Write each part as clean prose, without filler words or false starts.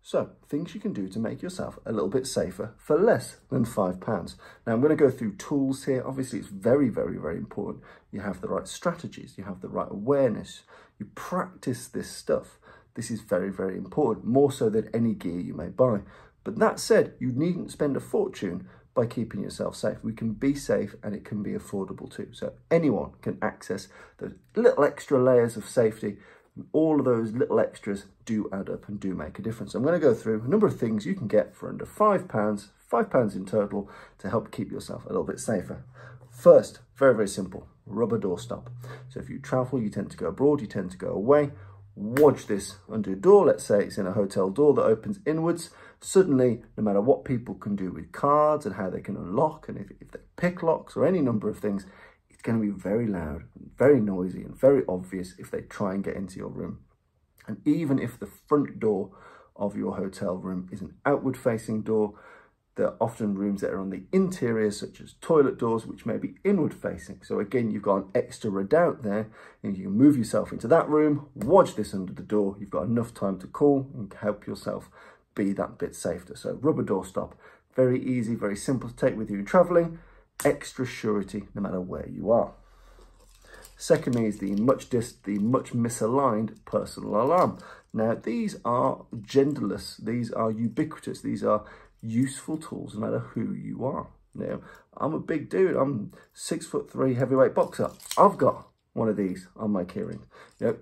So, things you can do to make yourself a little bit safer for less than £5. Now, I'm going to go through tools here. Obviously, it's very, very, very important. You have the right strategies, you have the right awareness, you practice this stuff. This is very, very important, more so than any gear you may buy. But that said, you needn't spend a fortune by keeping yourself safe. We can be safe and it can be affordable too. So anyone can access those little extra layers of safety. All of those little extras do add up and do make a difference. I'm going to go through a number of things you can get for under £5, £5 in total, to help keep yourself a little bit safer. First, very, very simple, rubber door stop. So if you travel, you tend to go abroad, you tend to go away, watch this under your door. Let's say it's in a hotel door that opens inwards. Suddenly, no matter what people can do with cards and how they can unlock, and if they pick locks or any number of things, it's going to be very loud, very noisy and very obvious if they try and get into your room. And even if the front door of your hotel room is an outward facing door, there are often rooms that are on the interior, such as toilet doors, which may be inward facing. So again, you've got an extra redoubt there, and you can move yourself into that room, watch this under the door. You've got enough time to call and help yourself be that bit safer. So rubber door stop, very easy, very simple to take with you traveling. Extra surety no matter where you are. Secondly is the much misaligned personal alarm. Now these are genderless, these are ubiquitous, these are useful tools no matter who you are. Now I'm a big dude, I'm 6'3" heavyweight boxer. I've got one of these on my keyring.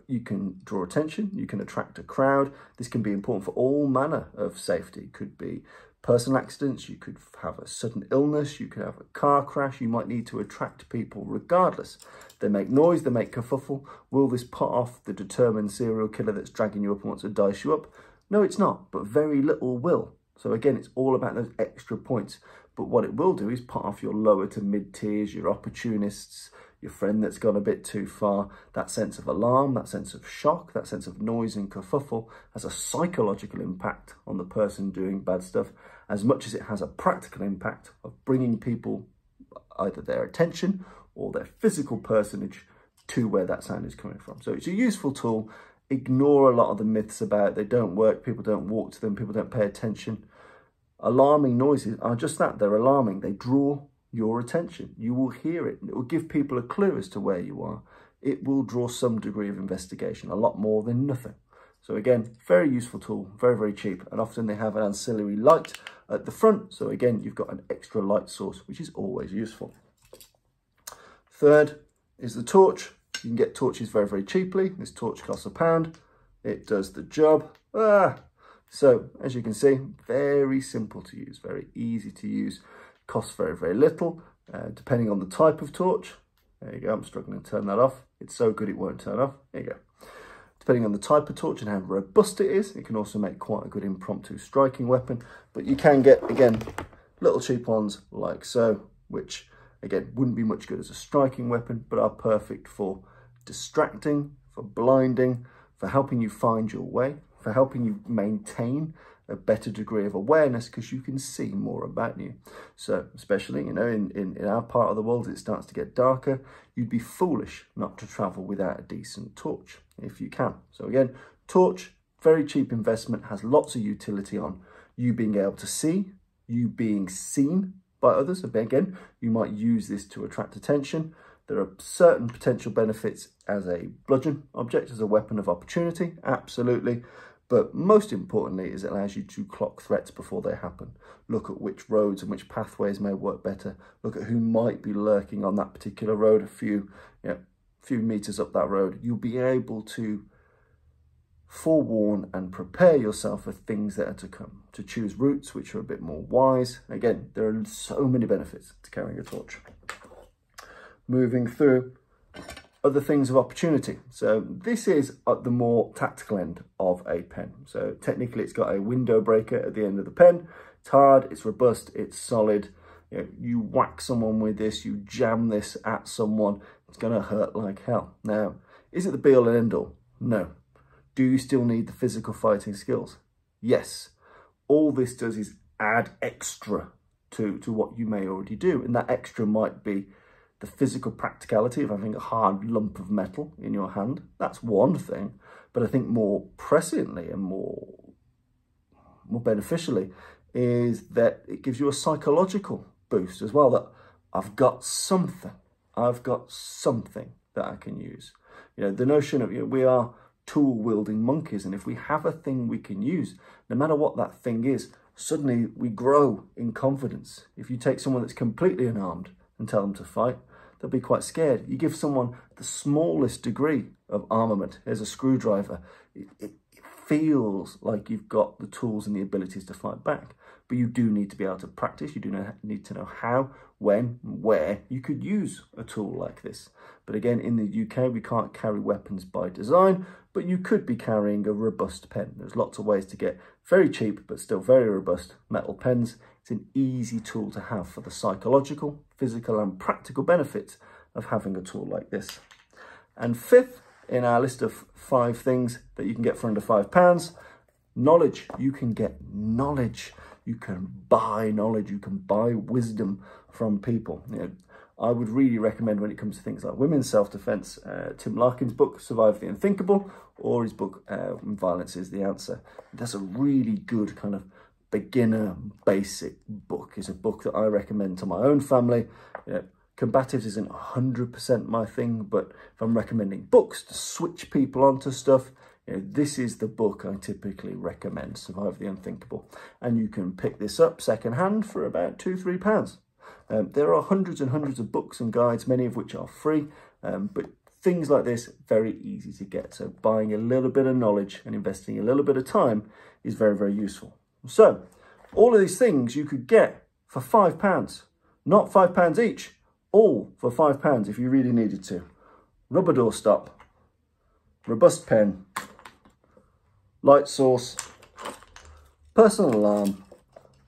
You can draw attention, you can attract a crowd. This can be important for all manner of safety. It could be personal accidents, you could have a sudden illness, you could have a car crash, you might need to attract people regardless. They make noise, they make kerfuffle. Will this put off the determined serial killer that's dragging you up and wants to dice you up? No, it's not, but very little will. So again, it's all about those extra points. But what it will do is put off your lower to mid tiers, your opportunists, your friend that's gone a bit too far. That sense of alarm, that sense of shock, that sense of noise and kerfuffle has a psychological impact on the person doing bad stuff, as much as it has a practical impact of bringing people either their attention or their physical personage to where that sound is coming from. So it's a useful tool. Ignore a lot of the myths about they don't work, people don't walk to them, people don't pay attention. Alarming noises are just that, they're alarming. They draw your attention. You will hear it. It will give people a clue as to where you are. It will draw some degree of investigation, a lot more than nothing. So again, very useful tool, very, very cheap. And often they have an ancillary light at the front. So again, you've got an extra light source, which is always useful. Third is the torch. You can get torches very, very cheaply. This torch costs £1. It does the job. So as you can see, very simple to use, very easy to use. Costs very, very little, depending on the type of torch. There you go, I'm struggling to turn that off. It's so good it won't turn off. There you go. Depending on the type of torch and how robust it is, it can also make quite a good impromptu striking weapon. But you can get, again, little cheap ones like so, which, again, wouldn't be much good as a striking weapon, but are perfect for distracting, for blinding, for helping you find your way, for helping you maintain a better degree of awareness because you can see more about you. So especially, you know, in our part of the world, it starts to get darker. You'd be foolish not to travel without a decent torch if you can. So again, torch, very cheap investment, has lots of utility on you being able to see, you being seen by others. Again, you might use this to attract attention. There are certain potential benefits as a bludgeon object, as a weapon of opportunity, absolutely. But most importantly is it allows you to clock threats before they happen. Look at which roads and which pathways may work better. Look at who might be lurking on that particular road, a few meters up that road. You'll be able to forewarn and prepare yourself for things that are to come, to choose routes which are a bit more wise. Again, there are so many benefits to carrying a torch. Moving through other things of opportunity. So this is at the more tactical end of a pen. So technically it's got a window breaker at the end of the pen. It's hard, it's robust, it's solid. You whack someone with this, you jam this at someone, it's gonna hurt like hell. Now, is it the be all and end all? No. Do you still need the physical fighting skills? Yes. All this does is add extra to what you may already do. And that extra might be the physical practicality of having a hard lump of metal in your hand. That's one thing. But I think more presciently and more more beneficially, is that it gives you a psychological boost as well, that I've got something that I can use. You know, the notion of, you know, we are tool wielding monkeys, and if we have a thing we can use, no matter what that thing is, suddenly we grow in confidence. If you take someone that's completely unarmed and tell them to fight, they'll be quite scared. You give someone the smallest degree of armament, here's a screwdriver, it feels like you've got the tools and the abilities to fight back. But you do need to be able to practice. You do need to know how, when, where you could use a tool like this. But again, in the UK, we can't carry weapons by design, but you could be carrying a robust pen. There's lots of ways to get very cheap, but still very robust metal pens. It's an easy tool to have for the psychological, physical, and practical benefits of having a tool like this. And fifth in our list of 5 things that you can get for under £5, knowledge. You can get knowledge. You can buy knowledge. You can buy wisdom from people. You know, I would really recommend, when it comes to things like women's self-defense, Tim Larkin's book, Survive the Unthinkable, or his book, When Violence is the Answer. That's a really good kind of beginner, basic book. It's a book that I recommend to my own family. You know, combatives isn't 100% my thing, but if I'm recommending books to switch people onto stuff, you know, this is the book I typically recommend, Survive the Unthinkable. And you can pick this up secondhand for about £2–3. There are hundreds and hundreds of books and guides, many of which are free, but things like this, very easy to get. So buying a little bit of knowledge and investing a little bit of time is very, very useful. So all of these things you could get for £5, not £5 each, all for £5 if you really needed to. Rubber doorstop, robust pen, light source, personal alarm,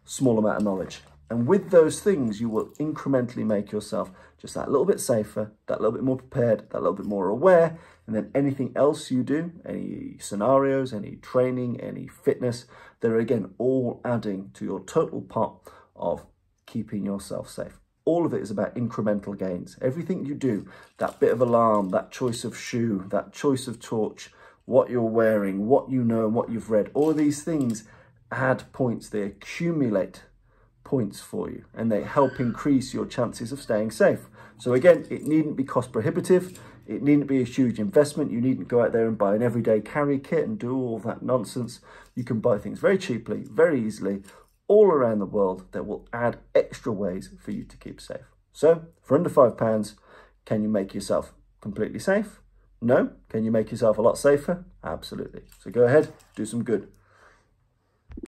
small amount of knowledge. And with those things, you will incrementally make yourself just that little bit safer, that little bit more prepared, that little bit more aware. And then anything else you do, any scenarios, any training, any fitness, they're again all adding to your total pot of keeping yourself safe. All of it is about incremental gains. Everything you do, that bit of alarm, that choice of shoe, that choice of torch, what you're wearing, what you know and what you've read, all of these things add points. They accumulate points for you, and they help increase your chances of staying safe. So again, it needn't be cost prohibitive. It needn't be a huge investment. You needn't go out there and buy an everyday carry kit and do all that nonsense. You can buy things very cheaply, very easily, all around the world that will add extra ways for you to keep safe. So for under £5, can you make yourself completely safe? No. Can you make yourself a lot safer? Absolutely. So go ahead, do some good.